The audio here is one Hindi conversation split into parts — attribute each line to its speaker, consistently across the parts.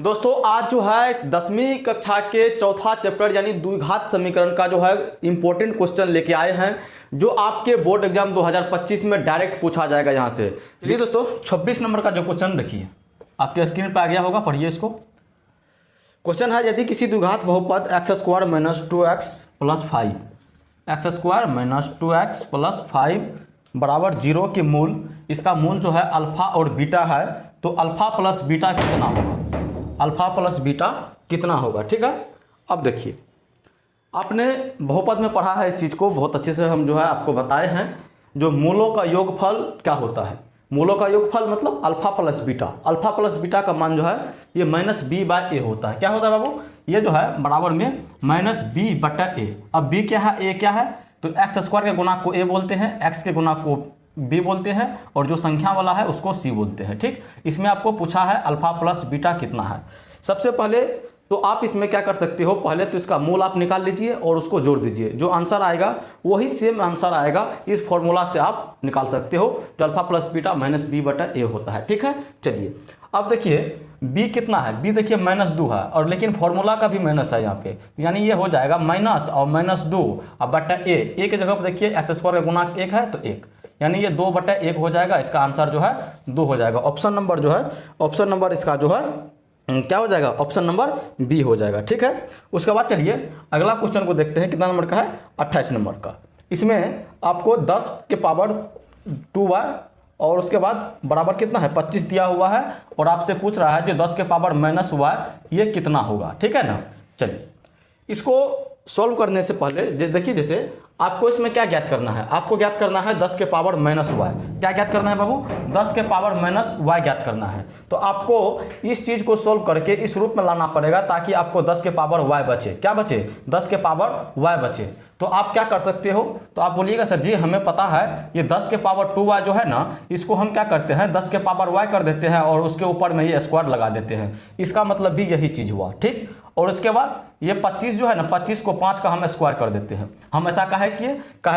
Speaker 1: दोस्तों आज जो है 10वीं कक्षा के चौथा चैप्टर यानी द्विघात समीकरण का जो है इंपॉर्टेंट क्वेश्चन लेके आए हैं जो आपके बोर्ड एग्जाम 2025 में डायरेक्ट पूछा जाएगा यहां से। चलिए दोस्तों 26 नंबर का जो क्वेश्चन देखिए आपके स्क्रीन पर आ गया होगा, पढ़िए इसको। क्वेश्चन है यदि किसी द्विघात बहुपद x² - 2x + 5 x² - 2x + 5 बराबर 0 के मूल, इसका मूल जो है अल्फा और बीटा है, तो अल्फा प्लस बीटा कितना होगा, अल्फा प्लस बीटा कितना होगा। ठीक है, अब देखिए आपने बहुपद में पढ़ा है इस चीज़ को बहुत अच्छे से, हम जो है आपको बताए हैं जो मूलों का योगफल क्या होता है। मूलों का योगफल मतलब alpha plus beta, alpha plus beta का मान जो है ये -b/a होता है। क्या होता है बाबू, ये जो है बराबर में -b/a। अब b क्या है, a क्या है, तो x² के गुणा को a बोलते हैं, x के गुणा को b बोलते हैं और जो संख्या वाला है उसको c बोलते हैं। ठीक, इसमें आपको पूछा है अल्फा प्लस बीटा कितना है। सबसे पहले तो आप इसमें क्या कर सकते हो, पहले तो इसका मूल आप निकाल लीजिए और उसको जोड़ दीजिए, जो आंसर आएगा वही सेम आंसर आएगा। इस फॉर्मूला से आप निकाल सकते हो जो अल्फा प्लस बीटा -b/a होता है। ठीक है, चलिए अब देखिए b कितना है, b देखिए -2 है और लेकिन फॉर्मूला का भी माइनस है यहाँ पे, यानी ये हो जाएगा माइनस और -2 अब बटा a के जगह पर देखिए x² का गुणा 1 है तो 1, यानी ये 2/1 हो जाएगा। इसका आंसर जो है 2 हो जाएगा। ऑप्शन नंबर जो है, ऑप्शन नंबर इसका जो है क्या हो जाएगा, ऑप्शन नंबर बी हो जाएगा। ठीक है, उसके बाद चलिए अगला क्वेश्चन को देखते हैं, कितना नंबर का है, 28 नंबर का। इसमें आपको 10 के पावर 2y और उसके बाद बराबर कितना है 25 दिया हुआ है और आपसे पूछ रहा है जो 10 के पावर -y ये कितना होगा। ठीक है ना, चलिए इसको सॉल्व करने से पहले देखिए जैसे आपको इसमें क्या ज्ञात करना है, आपको ज्ञात करना है 10 के पावर -y। क्या ज्ञात करना है बाबू, 10 के पावर -y ज्ञात करना है। तो आपको इस चीज़ को सोल्व करके इस रूप में लाना पड़ेगा ताकि आपको 10 के पावर y बचे। क्या बचे, 10 के पावर y बचे। तो आप क्या कर सकते हो, तो आप बोलिएगा सर जी हमें पता है ये 10 के पावर 2y जो है ना, इसको हम क्या करते हैं 10 के पावर y कर देते हैं और उसके ऊपर में ये स्क्वायर लगा देते हैं। इसका मतलब भी यही चीज़ हुआ। ठीक, और उसके बाद ये 25 जो है ना, 25 को 5 का हम स्क्वायर कर देते हैं। हम ऐसा काहे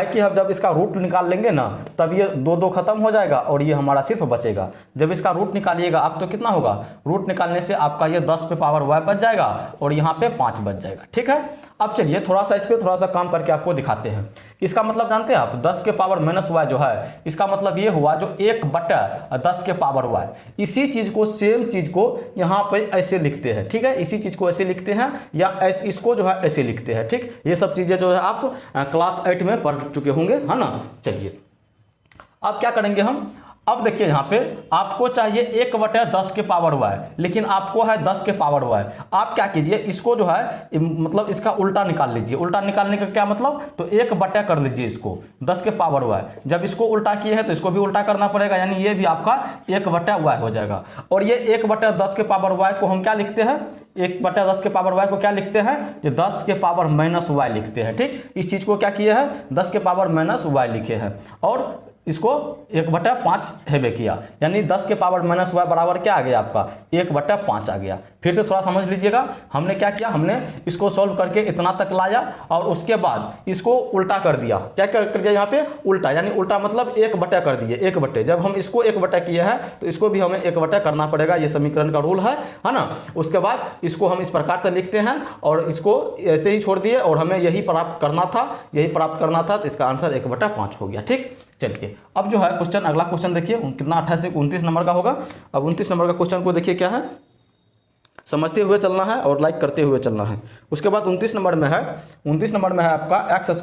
Speaker 1: कि हम जब इसका रूट निकाल लेंगे ना तब ये 2 खत्म हो जाएगा और ये हमारा सिर्फ बचेगा। जब इसका रूट निकालिएगा आप तो कितना होगा, रूट निकालने से आपका ये 10 पे पावर y बच जाएगा और यहाँ पे 5 बच जाएगा। ठीक है, अब चलिए थोड़ा सा इस पर थोड़ा सा काम करके आपको दिखाते हैं। इसका मतलब जानते हैं आप, 10 के पावर -y जो है इसका मतलब ये हुआ जो 1/10 के पावर y। इसी चीज़ को, सेम चीज़ को यहाँ पे ऐसे लिखते हैं। ठीक है, इसी चीज़ को ऐसे लिखते हैं या इसको जो है ऐसे लिखते हैं। ठीक, ये सब चीज़ें जो है आप क्लास 8 में पढ़ चुके होंगे, है ना। चलिए अब क्या करेंगे हम, अब देखिए यहाँ पे आपको चाहिए 1/10 के पावर y, लेकिन आपको है 10 के पावर y। आप क्या कीजिए, इसको जो है मतलब इसका उल्टा निकाल लीजिए। उल्टा निकालने का क्या मतलब, तो 1/10 कर लीजिए इसको 10 के पावर y। जब इसको उल्टा किए हैं तो इसको भी उल्टा करना पड़ेगा, यानी ये भी आपका 1/y हो जाएगा। और ये 1/10 के पावर y को हम क्या लिखते हैं, 1/10 के पावर y को क्या लिखते हैं, ये 10 के पावर -y लिखते हैं। ठीक, इस चीज़ को क्या किए हैं, 10 के पावर -y लिखे हैं और इसको 1/5 हेवे किया, यानी 10 के पावर -y बराबर क्या आ गया आपका 1/5 आ गया। फिर से थोड़ा समझ लीजिएगा, हमने क्या किया, हमने इसको सॉल्व करके इतना तक लाया और उसके बाद इसको उल्टा कर दिया। क्या कर दिया यहाँ पे, उल्टा, यानी उल्टा मतलब 1/, कर दिए 1/। जब हम इसको 1/, किए हैं तो इसको भी हमें 1/, करना पड़ेगा, ये समीकरण का रूल है ना। उसके बाद इसको हम इस प्रकार से लिखते हैं और इसको ऐसे ही छोड़ दिए और हमें यही प्राप्त करना था, यही प्राप्त करना था, तो इसका आंसर 1/5 हो गया। ठीक, चलिए अब जो है क्वेश्चन, अगला क्वेश्चन देखिए कितना 28 से 29 नंबर का होगा। अब 29 नंबर का क्वेश्चन को देखिए क्या है, समझते हुए चलना है और लाइक करते हुए चलना है। उसके बाद 29 नंबर में है, 29 नंबर में है आपका x² +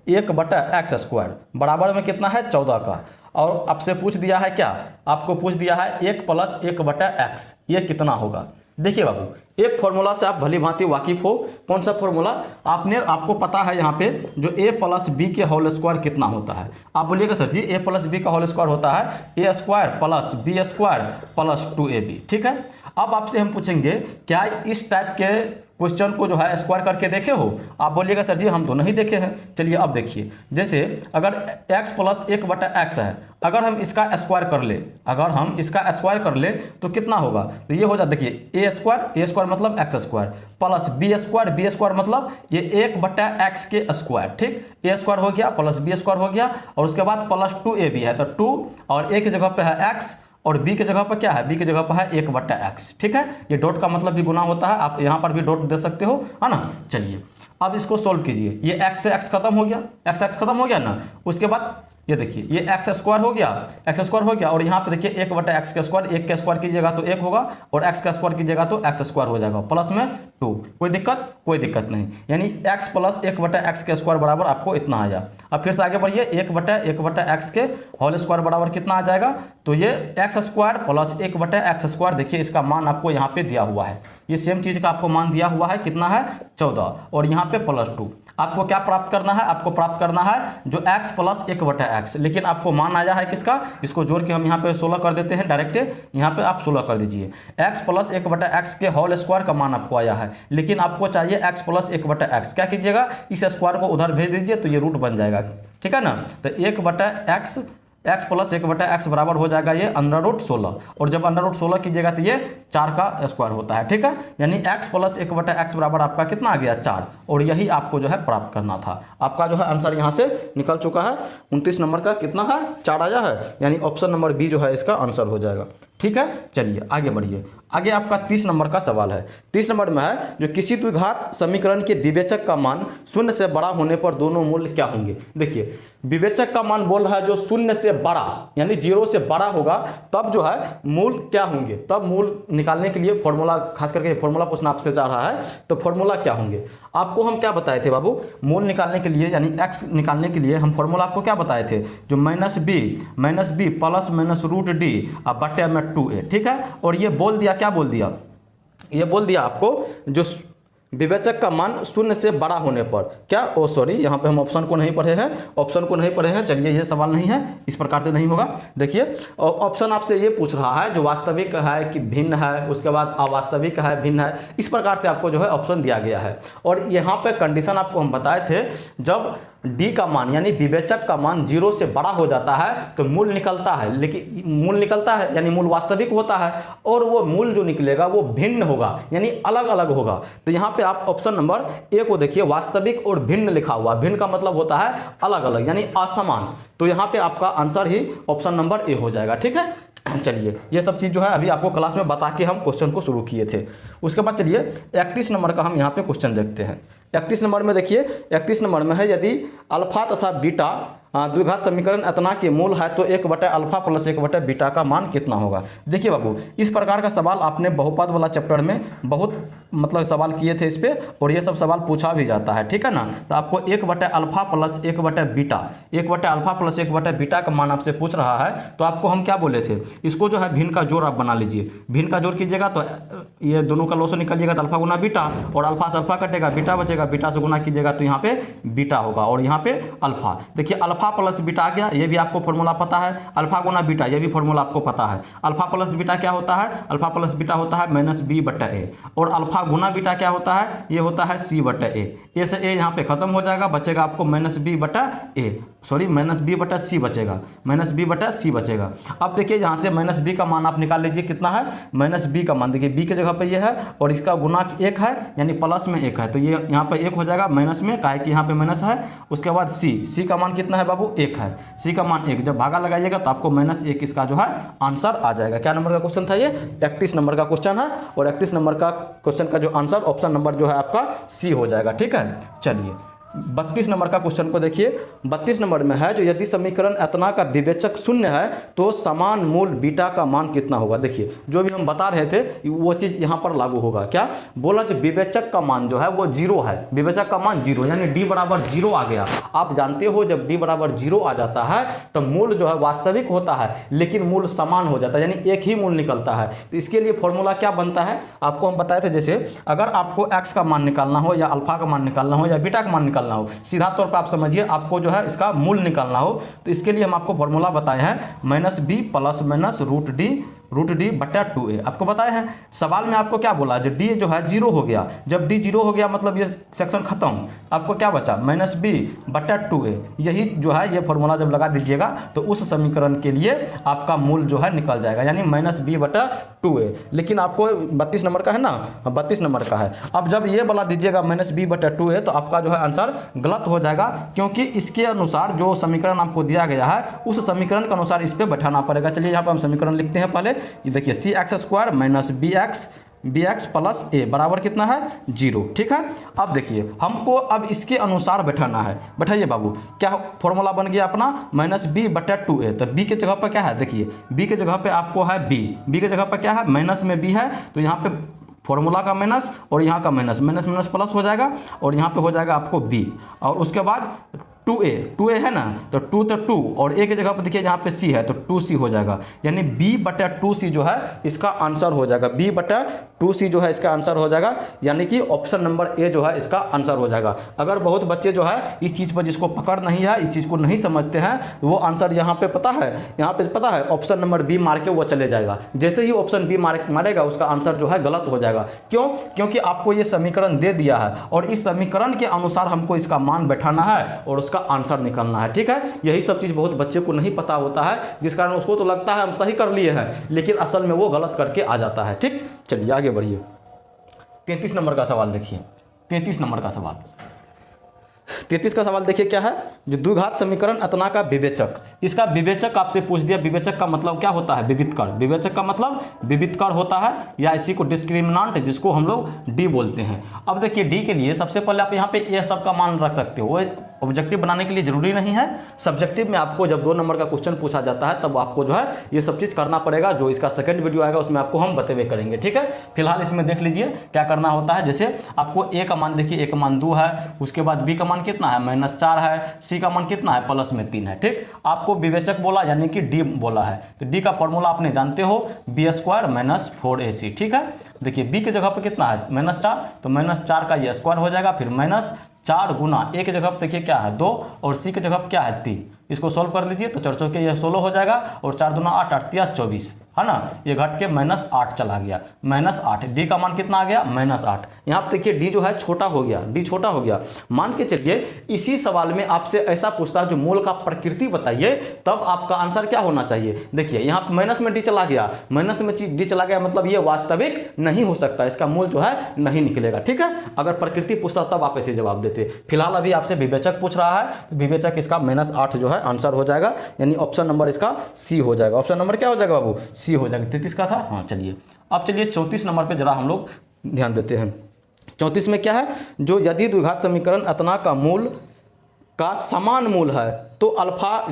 Speaker 1: 1/x² बराबर में कितना है 14 का। और आपसे पूछ दिया है क्या, आपको पूछ दिया है 1 + 1/x ये कितना होगा। देखिए बाबू, एक फॉर्मूला से आप भली भांति वाकिफ हो। कौन सा फॉर्मूला, आपको पता है यहाँ पे जो a + b के होल स्क्वायर कितना होता है। आप बोलिएगा सर जी a + b का होल स्क्वायर होता है a² + b² + 2ab। ठीक है, अब आपसे हम पूछेंगे क्या इस टाइप के क्वेश्चन को जो है स्क्वायर करके देखे हो। आप बोलिएगा सर जी हम तो नहीं देखे हैं। चलिए अब देखिए, जैसे अगर x + 1/x है, अगर हम इसका स्क्वायर कर ले, अगर हम इसका स्क्वायर कर ले तो कितना होगा, तो ये हो जाता, देखिए a² मतलब x² + b² मतलब ये 1/x के स्क्वायर। ठीक, a² हो गया + b² हो गया और उसके बाद +2ab है, तो 2 और a की जगह पे है x और बी के जगह पर क्या है, बी के जगह पर है 1/x। ठीक है, ये डॉट का मतलब भी गुना होता है, आप यहाँ पर भी डॉट दे सकते हो, है ना। चलिए अब इसको सोल्व कीजिए, ये x से x खत्म हो गया, x खत्म हो गया ना। उसके बाद ये देखिए ये x स्क्वायर हो गया, x स्क्वायर हो गया, और यहाँ पे देखिए 1/x का स्क्वायर, 1 का स्क्वायर कीजिएगा तो 1 होगा, और x का स्क्वायर कीजिएगा तो x स्क्वायर हो जाएगा, प्लस में 2। कोई दिक्कत, कोई दिक्कत नहीं, यानी x प्लस 1/x के स्क्वायर बराबर आपको इतना आया। अब फिर से आगे बढ़िए, 1/1/x के होल स्क्वायर बराबर कितना आ जाएगा, तो ये x square plus 1/x square, देखिए इसका मान आपको यहाँ पे दिया हुआ है, ये सेम चीज़ का आपको मान दिया हुआ है, कितना है 14, और यहाँ पे +2। आपको क्या प्राप्त करना है, आपको प्राप्त करना है जो x प्लस 1/x, लेकिन आपको मान आया है किसका, इसको जोड़ के हम यहाँ पे 16 कर देते हैं डायरेक्ट, यहाँ पे आप 16 कर दीजिए। x प्लस 1/x के होल स्क्वायर का मान आपको आया है, लेकिन आपको चाहिए x प्लस 1/x। क्या कीजिएगा, इस स्क्वायर को उधर भेज दीजिए तो ये रूट बन जाएगा, ठीक है ना। तो 1/x, x प्लस 1/x बराबर हो जाएगा ये √16, और जब √16 कीजिएगा तो ये 4 का स्क्वायर होता है, ठीक है। यानी x प्लस 1/x बराबर आपका कितना आ गया 4, और यही आपको जो है प्राप्त करना था। आपका जो है आंसर यहाँ से निकल चुका है, 29 नंबर का कितना है 4 आया है, यानी ऑप्शन नंबर बी जो है इसका आंसर हो जाएगा, ठीक है। चलिए आगे बढ़िए, आगे आपका 30 नंबर का सवाल है। 30 नंबर में है जो किसी द्विघात समीकरण के विवेचक का मान 0 से बड़ा होने पर दोनों मूल्य क्या होंगे। देखिए विवेचक का मान बोल रहा है जो 0 से बड़ा यानी 0 से बड़ा होगा तब जो है मूल क्या होंगे, तब मूल निकालने के लिए फॉर्मूला, खास करके फॉर्मूला पूछना आपसे चाह रहा है, तो फॉर्मूला क्या होंगे। आपको हम क्या बताए थे बाबू, मूल निकालने के लिए यानी x निकालने के लिए हम फॉर्मूला आपको क्या बताए थे, जो -b प्लस -√d बटे में 2a, ठीक है। और ये बोल दिया, क्या बोल दिया, ये बोल दिया आपको जो विवेचक का मान 0 से बड़ा होने पर क्या, सॉरी यहाँ पे हम ऑप्शन को नहीं पढ़े हैं, चलिए ये सवाल नहीं है, इस प्रकार से नहीं होगा। देखिए ऑप्शन आपसे ये पूछ रहा है जो वास्तविक है कि भिन्न है, उसके बाद अवास्तविक है, भिन्न है, इस प्रकार से आपको जो है ऑप्शन दिया गया है। और यहाँ पे कंडीशन आपको हम बताए थे, जब d का मान यानी विवेचक का मान 0 से बड़ा हो जाता है तो मूल निकलता है, लेकिन मूल निकलता है यानी मूल वास्तविक होता है, और वो मूल जो निकलेगा वो भिन्न होगा यानी अलग अलग होगा। तो यहाँ पे आप ऑप्शन नंबर ए को देखिए, वास्तविक और भिन्न लिखा हुआ, भिन्न का मतलब होता है अलग अलग यानी असमान, तो यहाँ पे आपका answer he option number A हो जाएगा, ठीक है। चलिए ये सब चीज़ जो है अभी आपको क्लास में बता के हम क्वेश्चन को शुरू किए थे। उसके बाद चलिए 31 नंबर का हम यहाँ पे क्वेश्चन देखते हैं। 31 नंबर में देखिए, 31 नंबर में है यदि अल्फा तथा बीटा द्विघात समीकरण इतना के मूल है तो 1/अल्फा प्लस 1/बीटा का मान कितना होगा। देखिए बाबू इस प्रकार का सवाल आपने बहुपद वाला चैप्टर में बहुत मतलब सवाल किए थे इस पे, और ये सब सवाल पूछा भी जाता है, ठीक है ना। तो आपको 1/अल्फा प्लस 1/बीटा, 1/अल्फा प्लस 1/बीटा का मान आपसे पूछ रहा है, तो आपको हम क्या बोले थे, इसको जो है भिन्न का जोड़ आप बना लीजिए। भिन्न का जोड़ कीजिएगा तो ये दोनों का लॉस निकलिएगा तो अल्फा गुना बीटा, और अल्फा से अल्फा कटेगा, बीटा बचेगा, बीटा से गुना कीजिएगा तो यहाँ पे बीटा होगा, और यहाँ पे अल्फा। देखिए अल्फा प्लस बीटा आ गया, ये भी आपको फॉर्मूला पता है, अल्फा गुना बीटा ये भी फॉर्मूला आपको पता है। अल्फा प्लस बीटा क्या होता है, अल्फा प्लस बीटा होता है -b/a, और अल्फा गुना बीटा क्या होता है, ये होता है c/a। ए से ए यहाँ पे खत्म हो जाएगा, बचेगा आपको -b/a, सॉरी -b/c बचेगा, -b/c बचेगा। अब देखिए यहाँ से -b का मान आप निकाल लीजिए, कितना है -b का मान, देखिए b के जगह पे ये है और इसका गुना 1 है यानी प्लस में 1 है, तो ये यहाँ पे 1 हो जाएगा माइनस में, काहे कि यहाँ पे माइनस है। उसके बाद c का मान कितना है बाबू, 1 है, c का मान 1, जब भागा लगाइएगा तो आपको -1 इसका जो है आंसर आ जाएगा। क्या नंबर का क्वेश्चन था ये, 31 नंबर का क्वेश्चन है, और 31 नंबर का क्वेश्चन का जो आंसर ऑप्शन नंबर जो है आपका सी हो जाएगा, ठीक है। चलिए 32 नंबर का क्वेश्चन को देखिए। 32 नंबर में है जो यदि समीकरण इतना का विवेचक 0 है तो समान मूल बीटा का मान कितना होगा। देखिए जो भी हम बता रहे थे वो चीज़ यहाँ पर लागू होगा। क्या बोला कि विवेचक का मान जो है वो 0 है, विवेचक का मान 0 यानी d बराबर 0 आ गया। आप जानते हो जब d बराबर 0 आ जाता है तो मूल जो है वास्तविक होता है लेकिन मूल समान हो जाता है यानी एक ही मूल निकलता है। तो इसके लिए फॉर्मूला क्या बनता है आपको हम बताए थे, जैसे अगर आपको x का मान निकालना हो या अल्फा का मान निकालना हो या बीटा का मान निकालना हो, सीधा तौर पर आप समझिए आपको जो है इसका मूल निकालना हो तो इसके लिए हम आपको फॉर्मूला बताए हैं -b +- √d √d/2a। आपको बताया है सवाल में, आपको क्या बोला, जो d जो है 0 हो गया, जब d 0 हो गया मतलब ये सेक्शन खत्म, आपको क्या बचा -b/2a। यही जो है ये फॉर्मूला जब लगा दीजिएगा तो उस समीकरण के लिए आपका मूल जो है निकल जाएगा, यानी -b/2a। लेकिन आपको 32 नंबर का है ना, 32 नंबर का है। अब जब ये वाला दीजिएगा -b/2a तो आपका जो है आंसर गलत हो जाएगा, क्योंकि इसके अनुसार जो समीकरण आपको दिया गया है उस समीकरण के अनुसार इस पे बैठाना पड़ेगा। चलिए यहाँ पर हम समीकरण लिखते हैं पहले। ये देखिए cx² - bx + a बराबर कितना है 0। ठीक है, अब देखिए हमको अब इसके अनुसार बैठाना है। बैठाइए बाबू, क्या फॉर्मूला बन गया अपना -b/2a। तो b के जगह पर क्या है, देखिए b के जगह पे आपको है b के जगह पर क्या है, माइनस में b है, तो यहाँ पे फॉर्मूला का माइनस और यहाँ का माइनस प्लस हो जाएगा, और यहाँ पे हो जाएगा आपको b, और उसके बाद 2a है ना, तो 2 और a के जगह पर देखिए यहाँ पे c है तो 2c हो जाएगा, यानी b/2c जो है इसका आंसर हो जाएगा। b/2c जो है इसका आंसर हो जाएगा, यानी कि ऑप्शन नंबर ए जो है इसका आंसर हो जाएगा। अगर बहुत बच्चे जो है इस चीज़ पर जिसको पकड़ नहीं है, इस चीज़ को नहीं समझते हैं, वो आंसर यहाँ पे पता है ऑप्शन नंबर बी मार के वो चले जाएगा। जैसे ही ऑप्शन बी मारेगा उसका आंसर जो है गलत हो जाएगा। क्यों? क्योंकि आपको ये समीकरण दे दिया है और इस समीकरण के अनुसार हमको इसका मान बैठाना है और उसका आंसर निकालना है। ठीक है, यही सब चीज़ बहुत बच्चे को नहीं पता होता है, जिस कारण उसको तो लगता है हम सही कर लिए हैं, लेकिन असल में वो गलत करके आ जाता है। ठीक, चलिए आगे बढ़िए। 33 नंबर का सवाल देखिए, 33 नंबर का सवाल, 33 का सवाल देखिए क्या है, जो द्विघात समीकरण अतना का विवेचक। इसका विवेचक आपसे पूछ दिया, विवेचक का मतलब क्या होता है, विविधकर। विवेचक का मतलब विविधकर होता है, या इसी को डिस्क्रिमिनेंट जिसको हम लोग डी बोलते हैं। अब देखिए डी के लिए सबसे पहले आप यहाँ पे ये सब का मान रख सकते हो। ऑब्जेक्टिव बनाने के लिए जरूरी नहीं है, सब्जेक्टिव में आपको जब 2 नंबर का क्वेश्चन पूछा जाता है तब आपको जो है ये सब चीज़ करना पड़ेगा। जो इसका सेकंड वीडियो आएगा उसमें आपको हम बतेवे करेंगे। ठीक है, फिलहाल इसमें देख लीजिए क्या करना होता है। जैसे आपको ए का मान देखिए, ए का मान 2 है, उसके बाद बी का मान कितना है -4 है, सी का मान कितना है +3 है। ठीक, आपको विवेचक बोला यानी कि डी बोला है, तो डी का फॉर्मूला आपने जानते हो b² - 4ac। ठीक है, देखिए बी के जगह पर कितना है -4, तो -4 का ये स्क्वायर हो जाएगा, फिर -4 गुना ए के जगह पर देखिए क्या है 2 और सी के जगह पर क्या है 3। इसको सोल्व कर लीजिए तो 4 चौके ये 16 हो जाएगा, और 4 दूना 8, 8 तिया 24 है ना, ये घट के -8 चला गया, -8। डी का मान कितना आ गया -8। यहाँ पे देखिए डी जो है छोटा हो गया, डी छोटा हो गया। मान के चलिए इसी सवाल में आपसे ऐसा पूछता है जो मूल का प्रकृति बताइए, तब आपका आंसर क्या होना चाहिए। देखिए यहाँ माइनस में डी चला गया, माइनस में डी चला गया मतलब ये वास्तविक नहीं हो सकता, इसका मूल जो है नहीं निकलेगा। ठीक है, अगर प्रकृति पूछता तब आप ऐसे जवाब देते। फिलहाल अभी आपसे विवेचक पूछ रहा है, विवेचक इसका -8 जो है आंसर हो जाएगा, यानी ऑप्शन नंबर इसका सी हो जाएगा। ऑप्शन नंबर क्या हो जाएगा बाबू, सी हो जाएगा। 33 का था, हाँ चलिए अब चलिए 34 नंबर पे जरा हम लोग ध्यान देते हैं। 34 में क्या है, जो यदि द्विघात समीकरण अतना का मूल का समान मूल है तो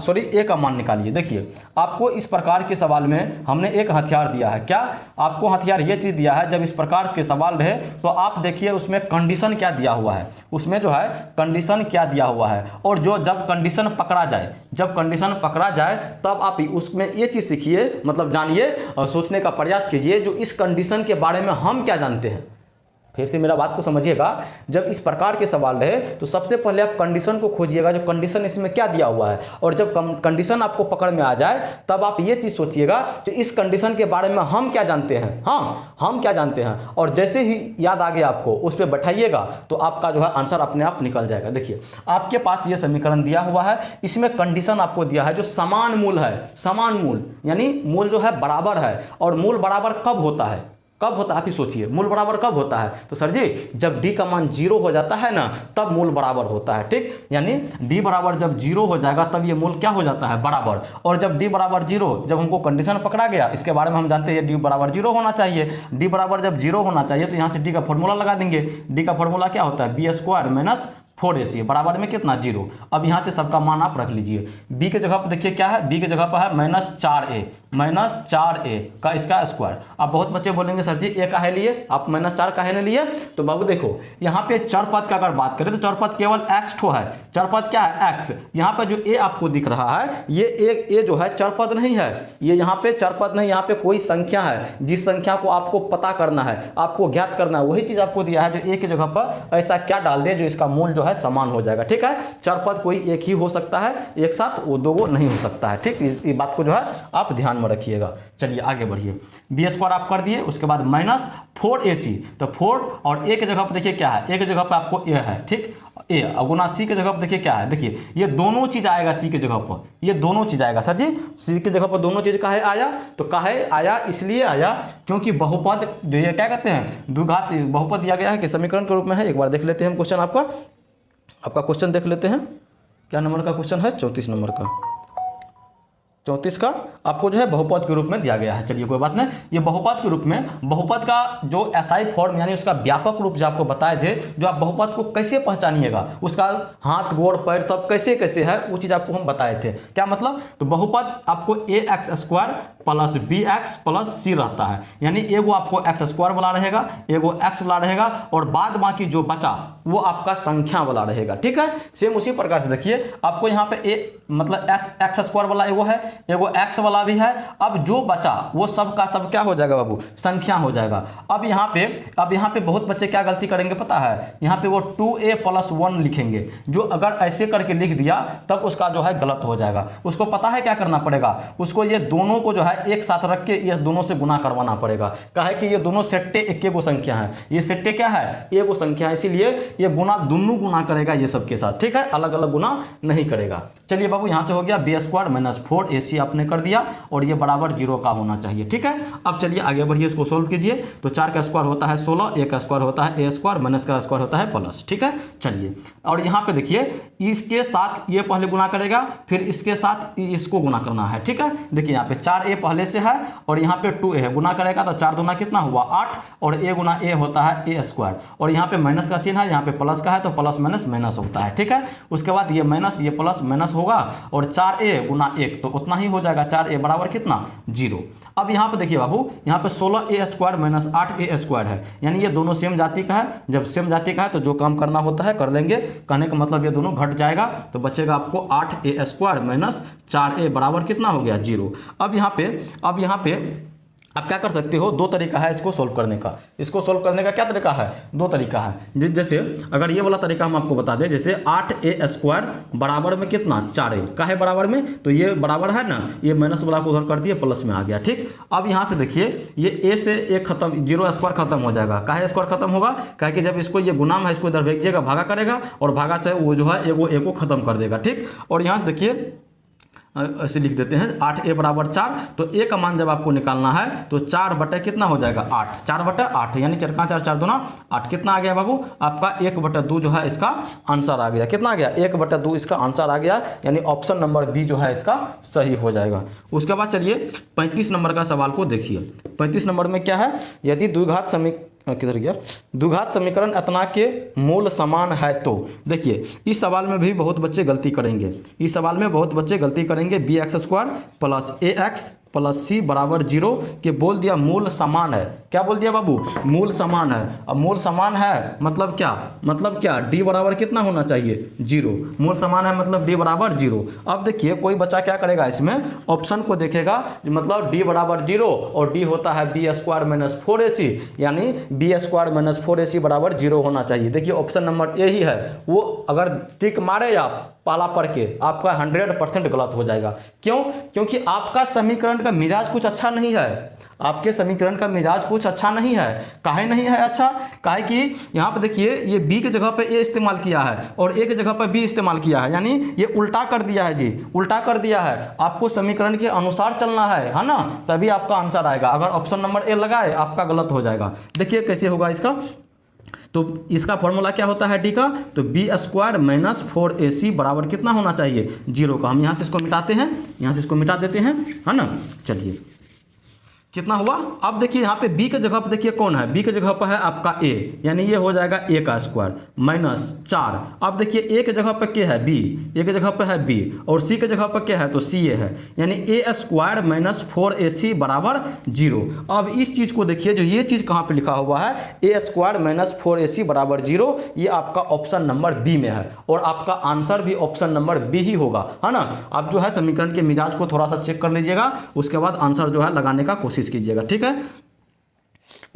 Speaker 1: ए का मान निकालिए। देखिए आपको इस प्रकार के सवाल में हमने एक हथियार दिया है। क्या आपको हथियार ये चीज़ दिया है, जब इस प्रकार के सवाल रहे तो आप देखिए उसमें कंडीशन क्या दिया हुआ है, उसमें जो है कंडीशन क्या दिया हुआ है, और जो जब कंडीशन पकड़ा जाए, जब कंडीशन पकड़ा जाए तब आप उसमें ये चीज़ सीखिए, मतलब जानिए और सोचने का प्रयास कीजिए जो इस कंडीशन के बारे में हम क्या जानते हैं। फिर से मेरा बात को समझिएगा, जब इस प्रकार के सवाल रहे तो सबसे पहले आप कंडीशन को खोजिएगा, जो कंडीशन इसमें क्या दिया हुआ है, और जब कंडीशन आपको पकड़ में आ जाए तब आप ये चीज़ सोचिएगा तो इस कंडीशन के बारे में हम क्या जानते हैं, हाँ हम क्या जानते हैं, और जैसे ही याद आ गया आपको उस पर बैठाइएगा तो आपका जो है आंसर अपने आप निकल जाएगा। देखिए आपके पास ये समीकरण दिया हुआ है, इसमें कंडीशन आपको दिया है जो समान मूल है, समान मूल यानी मूल जो है बराबर है, और मूल बराबर कब होता है, कब होता है आप ही सोचिए, मूल बराबर कब होता है, तो सर जी जब डी का मान 0 हो जाता है ना तब मूल बराबर होता है। ठीक, यानी डी बराबर जब 0 हो जाएगा तब ये मूल क्या हो जाता है, बराबर। और जब डी बराबर 0, जब हमको कंडीशन पकड़ा गया, इसके बारे में हम जानते हैं डी बराबर 0 होना चाहिए। डी बराबर जब 0 होना चाहिए तो यहाँ से डी का फॉर्मूला लगा देंगे। डी का फॉर्मूला क्या होता है, b² - 4ac बराबर में कितना 0। अब यहाँ से सबका मान आप रख लीजिए। b के जगह पर देखिए क्या है, b के जगह पर है -4a का इसका स्क्वायर। अब बहुत बच्चे बोलेंगे सर जी ए काहे लिए, आप -4 काहे ने लिए, तो बाबू देखो यहाँ पे चर पद का अगर बात करें तो चर पद केवल x ठो है, चर पद क्या है x। यहाँ पे जो a आपको दिख रहा है ये ए जो है चर पद नहीं है, ये यहाँ पे चर पद नहीं, यहाँ पे कोई संख्या है, जिस संख्या को आपको पता करना है, आपको ज्ञात करना है, वही चीज़ आपको दिया है जो a की जगह पर ऐसा क्या डाल दे जो इसका मूल जो है समान हो जाएगा। ठीक है, चर पद कोई एक ही हो सकता है, एक साथ वो दो गो नहीं हो सकता है। ठीक, इस बात को जो है आप ध्यान में रखिएगा। चलिए आगे बढ़िए, बी स्क्वायर आप कर दिए, उसके बाद माइनस 4ac, तो 4 और ए के जगह पर देखिए क्या है, ए के जगह पर आपको ए है। ठीक, ए गुना सी के जगह पर देखिए क्या है, देखिए ये दोनों चीज आएगा सी के जगह पर, ये दोनों चीज आएगा। सर जी सी के जगह पर दोनों चीज काहे आया, तो काहे आया, इसलिए आया क्योंकि बहुपद जो ये क्या कहते हैं द्विघात बहुपद दिया गया है कि समीकरण के रूप में है। एक बार देख लेते हैं हम क्वेश्चन, आपका क्वेश्चन देख लेते हैं, क्या नंबर का क्वेश्चन है, 34 नंबर का, 34 का आपको जो है बहुपद के रूप में दिया गया है। चलिए कोई बात नहीं, ये बहुपद के रूप में, बहुपद का जो एसआई फॉर्म यानी उसका व्यापक रूप जो आपको बताए थे, जो आप बहुपद को कैसे पहचानिएगा, उसका हाथ गोड़ पैर सब कैसे कैसे है वो चीज़ आपको हम बताए थे। क्या मतलब, तो बहुपद आपको A x square plus B x plus C रहता है, यानी एगो आपको एक्स स्क्वायर वाला रहेगा, एगो एक्स वाला रहेगा, और बाद बाकी जो बचा वो आपका संख्या वाला रहेगा। ठीक है, सेम उसी प्रकार से देखिए आपको यहाँ पे ए मतलब एक्स स्क्वायर वाला एगो है, एगो एक्स वाला भी है। अब जो बचा वो सब का सब क्या हो जाएगा बाबू, संख्या हो जाएगा। अब यहाँ पे बहुत बच्चे क्या गलती करेंगे पता है, यहाँ पे वो 2a + 1 लिखेंगे, जो अगर ऐसे करके लिख दिया तब उसका जो है गलत हो जाएगा। उसको पता है क्या करना पड़ेगा, उसको ये दोनों को जो है एक साथ रख के ये दोनों से गुना करवाना पड़ेगा। कहे कि ये दोनों सेट्टे एक गो संख्या है, ये सेट्टे क्या है, एगो संख्या है, इसीलिए ये गुना दोनों गुना करेगा ये सबके साथ। ठीक है, अलग अलग गुना नहीं करेगा। चलिए बाबू यहाँ से हो गया बी स्क्वायर माइनस 4ac आपने कर दिया, और ये बराबर 0 का होना चाहिए। ठीक है, अब चलिए आगे बढ़िए, इसको सोल्व कीजिए। तो 4 का स्क्वायर होता है 16, ए का स्क्वायर होता है ए स्क्वायर, माइनस का स्क्वायर होता है प्लस। ठीक है, चलिए और यहाँ पे देखिए इसके साथ ये पहले गुना करेगा, फिर इसके साथ इसको गुना करना है। ठीक है, देखिए यहाँ पे 4a पहले से है और यहाँ पे 2a है, गुना करेगा तो 4 दूना कितना हुआ 8, और a गुना a होता है ए स्क्वायर, और यहाँ पे माइनस का चिन्ह है, यहाँ पे प्लस का है तो प्लस माइनस माइनस होता है। ठीक है, उसके बाद ये माइनस ये प्लस माइनस होगा, और 4a गुना 1 तो उतना ही हो जाएगा, 4a बराबर कितना 0। अब यहाँ पे देखिए बाबू, यहाँ पे 16a square minus 8a square है, यानी ये दोनों सेम जाति का है। जब सेम जाति का है तो जो काम करना होता है कर लेंगे, कहने का मतलब ये दोनों घट जाएगा, तो बचेगा आपको 8a स्क्वायर माइनस 4a बराबर कितना हो गया 0। अब यहाँ पे आप क्या कर सकते हो, दो तरीका है इसको सोल्व करने का। इसको सोल्व करने का क्या तरीका है, दो तरीका है। जैसे अगर ये वाला तरीका हम आपको बता दें, जैसे 8a स्क्वायर बराबर में कितना 4a का है बराबर में, तो ये बराबर है ना, ये माइनस वाला को उधर कर दिए प्लस में आ गया। ठीक, अब यहाँ से देखिए ये a से एक खत्म, 0 स्क्वायर खत्म हो जाएगा। काहे स्क्वायर खत्म होगा, कहे कि जब इसको ये गुणाम है इसको इधर भेजिएगा, भागा करेगा, और भागा से वो जो है एगो ए को खत्म कर देगा। ठीक, और यहाँ से देखिए ऐसे लिख देते हैं 8a बराबर 4, तो a का मान जब आपको निकालना है तो 4 बटे कितना हो जाएगा 8, 4 बटे 8 यानी 4 का 4 4 दूना 8, कितना आ गया बाबू आपका 1/2 जो है इसका आंसर आ गया। कितना आ गया 1/2 इसका आंसर आ गया, यानी ऑप्शन नंबर बी जो है इसका सही हो जाएगा। उसके बाद चलिए 35 नंबर का सवाल को देखिए। 35 नंबर में क्या है, यदि द्विघात समीकरण अतना के मूल समान है तो, देखिए इस सवाल में भी बहुत बच्चे गलती करेंगे, इस सवाल में बहुत बच्चे गलती करेंगे। बी एक्स स्क्वायर प्लस ए एक्स प्लस सी बराबर 0 के बोल दिया मूल समान है। क्या बोल दिया बाबू, मूल समान है। अब मूल समान है मतलब क्या, डी बराबर कितना होना चाहिए 0। मूल समान है मतलब डी बराबर 0। अब देखिए कोई बच्चा क्या करेगा, इसमें ऑप्शन को देखेगा, मतलब डी बराबर 0 और डी होता है बी स्क्वायर माइनस 4ac, यानी बी स्क्वायर माइनस 4ac बराबर 0 होना चाहिए। देखिए ऑप्शन नंबर ए ही है, वो अगर टिक मारे आप पाला पढ़ के आपका 100% गलत हो जाएगा। क्यों, क्योंकि आपका समीकरण का मिजाज कुछ अच्छा नहीं है, आपके समीकरण का मिजाज कुछ अच्छा नहीं है। काहे नहीं है अच्छा, काहे कि यहाँ पे देखिए ये बी के जगह पे ए इस्तेमाल किया है और ए के जगह पे बी इस्तेमाल किया है, यानी ये उल्टा कर दिया है जी, उल्टा कर दिया है। आपको समीकरण के अनुसार चलना है ना, तभी आपका आंसर आएगा। अगर ऑप्शन नंबर ए लगाए आपका गलत हो जाएगा। देखिए कैसे होगा इसका, तो इसका फॉर्मूला क्या होता है डी का, तो बी स्क्वायर माइनस 4ac बराबर कितना होना चाहिए 0 का। हम यहाँ से इसको मिटाते हैं, यहाँ से इसको मिटा देते हैं, है ना। चलिए कितना हुआ, अब देखिए यहाँ पे b के जगह पे देखिए कौन है, b के जगह पर है आपका a, यानी ये हो जाएगा a का स्क्वायर माइनस 4। अब देखिए a के जगह पे क्या है b, a के जगह पे है b, और c के जगह पर क्या है तो ca है, यानी a स्क्वायर माइनस 4ac बराबर 0। अब इस चीज़ को देखिए, जो ये चीज़ कहाँ पे लिखा हुआ है a स्क्वायर माइनस 4ac बराबर 0, ये आपका ऑप्शन नंबर बी में है, और आपका आंसर भी ऑप्शन नंबर बी ही होगा, है ना। आप जो है समीकरण के मिजाज को थोड़ा सा चेक कर लीजिएगा, उसके बाद आंसर जो है लगाने का कोशिश कीजिएगा, ठीक है।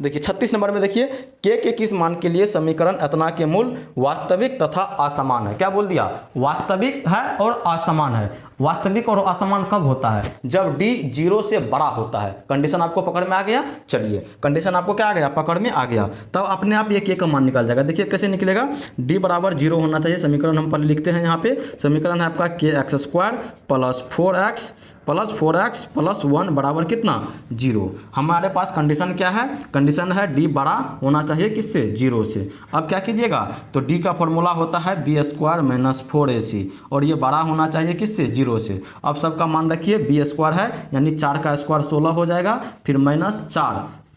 Speaker 1: देखिए 36 नंबर में देखिए के किस मान के लिए समीकरण अतना के मूल वास्तविक तथा असमान है। क्या बोल दिया? वास्तविक है और असमान है। वास्तविक और असमान कब होता है? जब d 0 से बड़ा होता है। कंडीशन आपको पकड़ में आ गया? चलिए कंडीशन आपको क्या आ गया? पकड़ में आ गया। तब अपने आप ये के का मान निकल जाएगा। देखिए कैसे निकलेगा? d बराबर 0 होना चाहिए। समीकरण हम पहले लिखते हैं। यहाँ पे समीकरण है आपका के x square plus 4x plus 1 बराबर कितना? 0। हमारे पास कंडीशन क्या है? कंडीशन है d बड़ा होना चाहिए किससे? 0 से। अब क्या कीजिएगा? तो d का फॉर्मूला होता है बी स्क्वायर माइनस 4ac और ये बड़ा होना चाहिए किससे? 0 से। अब सबका मान रखिए बी स्क्वायर है यानी 4 का स्क्वायर 16 हो जाएगा, फिर माइनस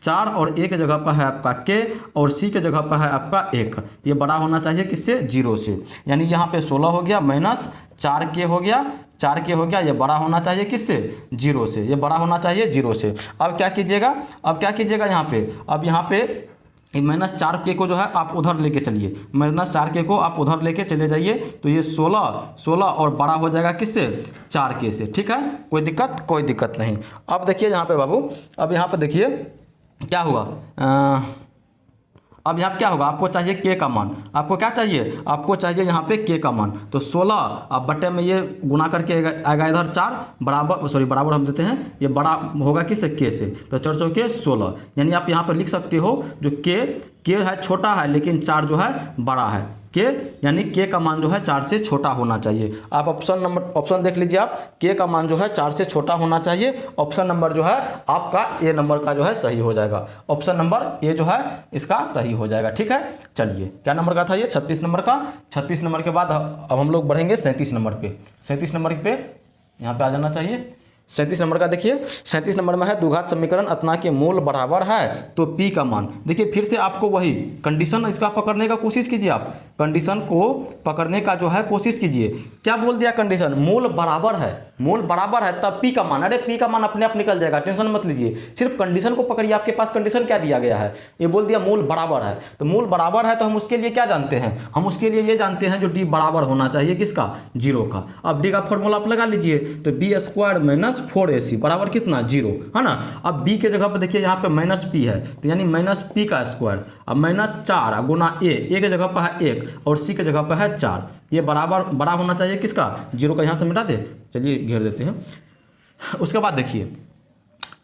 Speaker 1: 4 और एक जगह पर है आपका के और सी के जगह पर है आपका 1। ये बड़ा होना चाहिए किससे? 0 से। यानी यहाँ पे 16 हो गया माइनस 4 के हो गया, 4 के हो गया। ये बड़ा होना चाहिए किससे? 0 से। ये बड़ा होना चाहिए 0 से। अब क्या कीजिएगा? यहाँ पे अब यहाँ पे -4 के को जो है आप उधर लेके चलिए। -4 के को आप उधर लेके चले जाइए तो ये 16 और बड़ा हो जाएगा किससे? 4 के से। ठीक है, कोई दिक्कत नहीं। अब देखिए यहाँ पे बाबू, अब यहाँ पे देखिए क्या हुआ? अब यहाँ क्या होगा? आपको चाहिए के का मान। आपको क्या चाहिए? आपको चाहिए यहाँ पे के का मान। तो 16 अब बटे में ये गुना करके आएगा इधर 4 बराबर हम देते हैं। ये बड़ा होगा किससे? के से। तो 4 चौके 16 यानी आप यहाँ पर लिख सकते हो जो के है छोटा है लेकिन 4 जो है बड़ा है। के यानी के का मान जो है 4 से छोटा होना चाहिए। आप ऑप्शन देख लीजिए। आप के का मान जो है 4 से छोटा होना चाहिए। ऑप्शन नंबर जो है आपका ए नंबर का जो है सही हो जाएगा। ऑप्शन नंबर ए जो है इसका सही हो जाएगा। ठीक है, चलिए क्या नंबर का था ये? 36 नंबर का। 36 नंबर के बाद अब हम लोग बढ़ेंगे 37 नंबर पे। 37 नंबर पे यहाँ पे आ जाना चाहिए। 37 नंबर का देखिए, 37 नंबर में है द्विघात समीकरण अतना के मूल बराबर है तो p का मान। देखिए फिर से आपको वही कंडीशन इसका पकड़ने का कोशिश कीजिए। आप कंडीशन को पकड़ने का जो है कोशिश कीजिए। क्या बोल दिया कंडीशन? मूल बराबर है तब p का मान। अरे p का मान अपने आप निकल जाएगा, टेंशन मत लीजिए। सिर्फ कंडीशन को पकड़िए। आपके पास कंडीशन क्या दिया गया है? ये बोल दिया मूल बराबर है। तो मूल बराबर है तो हम उसके लिए क्या जानते हैं? हम उसके लिए ये जानते हैं जो d बराबर होना चाहिए किसका? 0 का। अब d का फॉर्मूला आप लगा लीजिए। तो बी स्क्वायर माइनस 4ac बराबर कितना? 0 है ना। अब b के जगह पर देखिए यहाँ पे -p है तो यानी -p का स्क्वायर। अब -4 गुना a के जगह पर है 1 और c के जगह पर है 4। ये बड़ा होना चाहिए किसका? 0 का। यहाँ से मिटा दे, चलिए घेर देते हैं। उसके बाद देखिए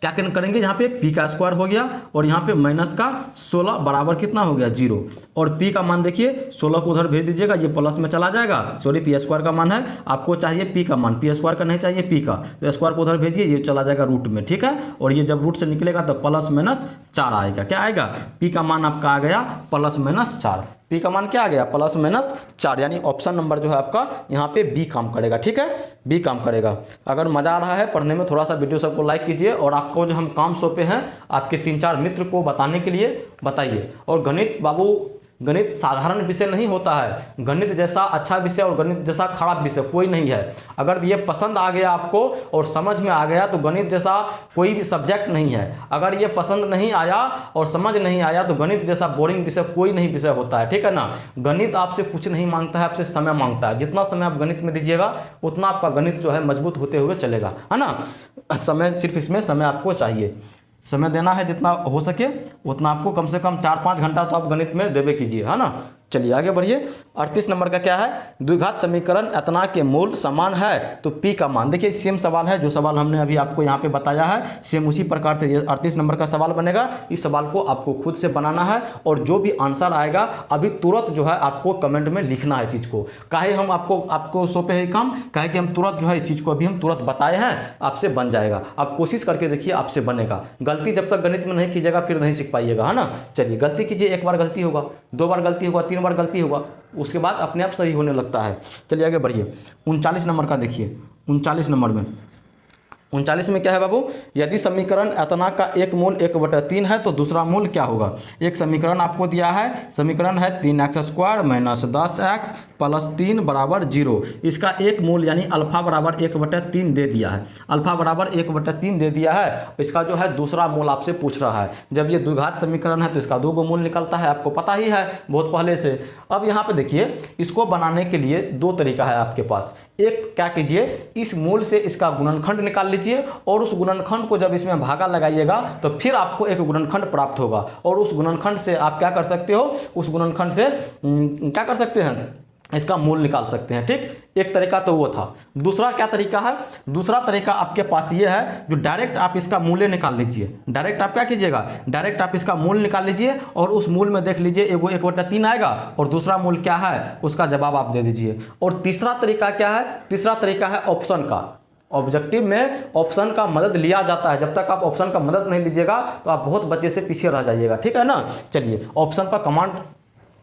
Speaker 1: क्या करेंगे? यहाँ पे p का स्क्वायर हो गया और यहाँ पे माइनस का 16 बराबर कितना हो गया? 0। और p का मान देखिए 16 को उधर भेज दीजिएगा, ये प्लस में चला जाएगा। सॉरी p स्क्वायर का मान है, आपको चाहिए p का मान। p स्क्वायर का नहीं चाहिए p का, तो स्क्वायर को उधर भेजिए, ये चला जाएगा रूट में। ठीक है, और ये जब रूट से निकलेगा तो +-4 आएगा। क्या आएगा? p का मान आपका आ गया +-4। p का मान क्या आ गया? +-4। यानी ऑप्शन नंबर जो है आपका यहाँ पे बी काम करेगा। ठीक है, बी काम करेगा। अगर मज़ा आ रहा है पढ़ने में थोड़ा सा वीडियो सबको लाइक कीजिए और आपको जो हम काम सौंपे हैं आपके 3-4 मित्र को बताने के लिए बताइए। और गणित बाबू, गणित साधारण विषय नहीं होता है। गणित जैसा अच्छा विषय और गणित जैसा खराब विषय कोई नहीं है। अगर ये पसंद आ गया आपको और समझ में आ गया तो गणित जैसा कोई भी सब्जेक्ट नहीं है। अगर ये पसंद नहीं आया और समझ नहीं आया तो गणित जैसा बोरिंग विषय कोई नहीं विषय होता है। ठीक है ना। गणित आपसे कुछ नहीं मांगता है, आपसे समय मांगता है। जितना समय आप गणित में दीजिएगा उतना आपका गणित जो है मजबूत होते हुए चलेगा, है ना। समय सिर्फ इसमें समय आपको चाहिए, समय देना है जितना हो सके उतना। आपको कम से कम 4-5 घंटा तो आप गणित में देवे कीजिए, है ना। चलिए आगे बढ़िए। 38 नंबर का क्या है? द्विघात समीकरण अतना के मूल समान है तो p का मान। देखिए सेम सवाल है जो सवाल हमने अभी आपको यहाँ पे बताया है, सेम उसी प्रकार से ये 38 नंबर का सवाल बनेगा। इस सवाल को आपको खुद से बनाना है और जो भी आंसर आएगा अभी तुरंत जो है आपको कमेंट में लिखना है चीज़ को। काहे हम आपको सौंपे है काम, काहे कि हम तुरंत जो है इस चीज़ को अभी हम तुरंत बताए हैं, आपसे बन जाएगा। आप कोशिश करके देखिए, आपसे बनेगा। गलती जब तक गणित में नहीं कीजिएगा फिर नहीं सीख पाइएगा, है ना। चलिए गलती कीजिए, 1 बार गलती होगा, 2 बार गलती होगा, 3 बार गलती होगा, उसके बाद अपने आप सही होने लगता है। चलिए आगे बढ़िए। 39 नंबर का देखिए। 39 नंबर में 39 में क्या है बाबू? यदि समीकरण अतना का एक मूल 1/3 है तो दूसरा मूल क्या होगा? एक समीकरण आपको दिया है, समीकरण है 3x² माइनस 10x प्लस 3 बराबर 0। इसका एक मूल यानी अल्फा बराबर 1/3 दे दिया है। अल्फा बराबर 1/3 दे दिया है। इसका जो है दूसरा मूल आपसे पूछ रहा है। जब ये द्विघात समीकरण है तो इसका 2 मूल निकलता है, आपको पता ही है बहुत पहले से। अब यहाँ पे देखिए, इसको बनाने के लिए 2 तरीका है आपके पास। एक क्या कीजिए, इस मूल से इसका गुणनखंड निकाल लीजिए और उस गुणनखंड को जब इसमें भागा लगाइएगा तो फिर आपको एक गुणनखंड प्राप्त होगा और उस गुणनखंड से आप क्या कर सकते हो, उस गुणनखंड से क्या कर सकते हैं, इसका मूल निकाल सकते हैं। ठीक, एक तरीका तो वो था। दूसरा क्या तरीका है, दूसरा तरीका आपके पास ये है जो डायरेक्ट आप इसका मूल्य निकाल लीजिए। डायरेक्ट आप क्या कीजिएगा, डायरेक्ट आप इसका मूल निकाल लीजिए और उस मूल में देख लीजिए एगो 1/3 आएगा और दूसरा मूल क्या है उसका जवाब आप दे दीजिए। और तीसरा तरीका क्या है, तीसरा तरीका है ऑप्शन का। ऑब्जेक्टिव में ऑप्शन का मदद लिया जाता है, जब तक आप ऑप्शन का मदद नहीं लीजिएगा तो आप बहुत बच्चे से पीछे रह जाइएगा। ठीक है ना। चलिए, ऑप्शन पर कमांड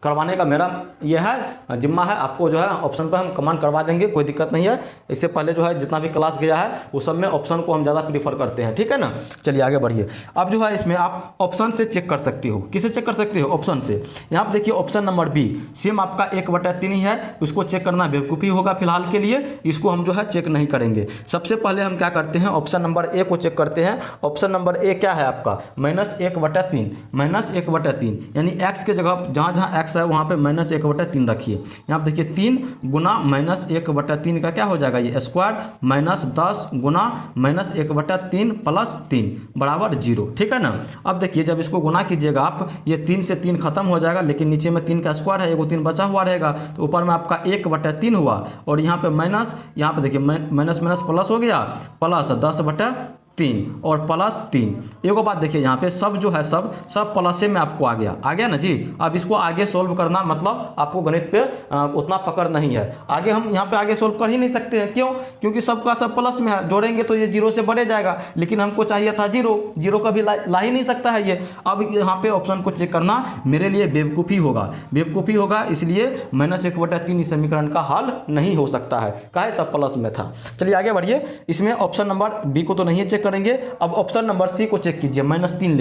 Speaker 1: करवाने का मेरा ये है जिम्मा है, आपको जो है ऑप्शन पर हम कमांड करवा देंगे, कोई दिक्कत नहीं है। इससे पहले जो है जितना भी क्लास गया है उस सब में ऑप्शन को हम ज़्यादा प्रीफर करते हैं। ठीक है ना। चलिए आगे बढ़िए। अब जो है इसमें आप ऑप्शन से चेक कर सकते हो। किसे चेक कर सकते हो, ऑप्शन से। यहाँ पर देखिए ऑप्शन नंबर बी सेम आपका 1/3 ही है, उसको चेक करना बेवकूफ़ी होगा फिलहाल के लिए, इसको हम जो है चेक नहीं करेंगे। सबसे पहले हम क्या करते हैं, ऑप्शन नंबर ए को चेक करते हैं। ऑप्शन नंबर ए क्या है आपका, -1/3, -1/3 यानी एक्स के जगह जहाँ जहाँ है वहाँ पे -1/3 रखिए। यहाँ पे देखिए 3 गुना -1/3 का क्या हो जाएगा, ये स्क्वायर -10 गुना -1/3 + 3 बराबर 0। ठीक है ना। अब देखिए जब इसको गुना कीजिएगा आप, ये 3 से 3 खत्म हो जाएगा, लेकिन नीचे में 3 का स्क्वायर है, एगो 3 बचा हुआ रहेगा, तो ऊपर में आपका 1/3 हुआ और यहाँ पे माइनस, यहाँ पे देखिए माइनस माइनस प्लस हो गया, प्लस 10/3 और +3। एगो बात देखिए यहाँ पे सब जो है सब प्लस में आपको आ गया ना जी। अब इसको आगे सोल्व करना मतलब आपको गणित पे उतना पकड़ नहीं है, आगे हम यहाँ पे आगे सोल्व कर ही नहीं सकते हैं। क्यों, क्योंकि सबका सब प्लस में है, जोड़ेंगे तो ये 0 से बढ़े जाएगा, लेकिन हमको चाहिए था 0 कभी ला ही नहीं सकता है ये। अब यहाँ पे ऑप्शन को चेक करना मेरे लिए बेवकूफ़ी होगा, इसलिए -1/3 इस समीकरण का हल नहीं हो सकता है, काहे सब प्लस में था। चलिए आगे बढ़िए। इसमें ऑप्शन नंबर बी को तो नहीं चेक करेंगे, अब ऑप्शन नंबर सी को चेक कीजिए। -3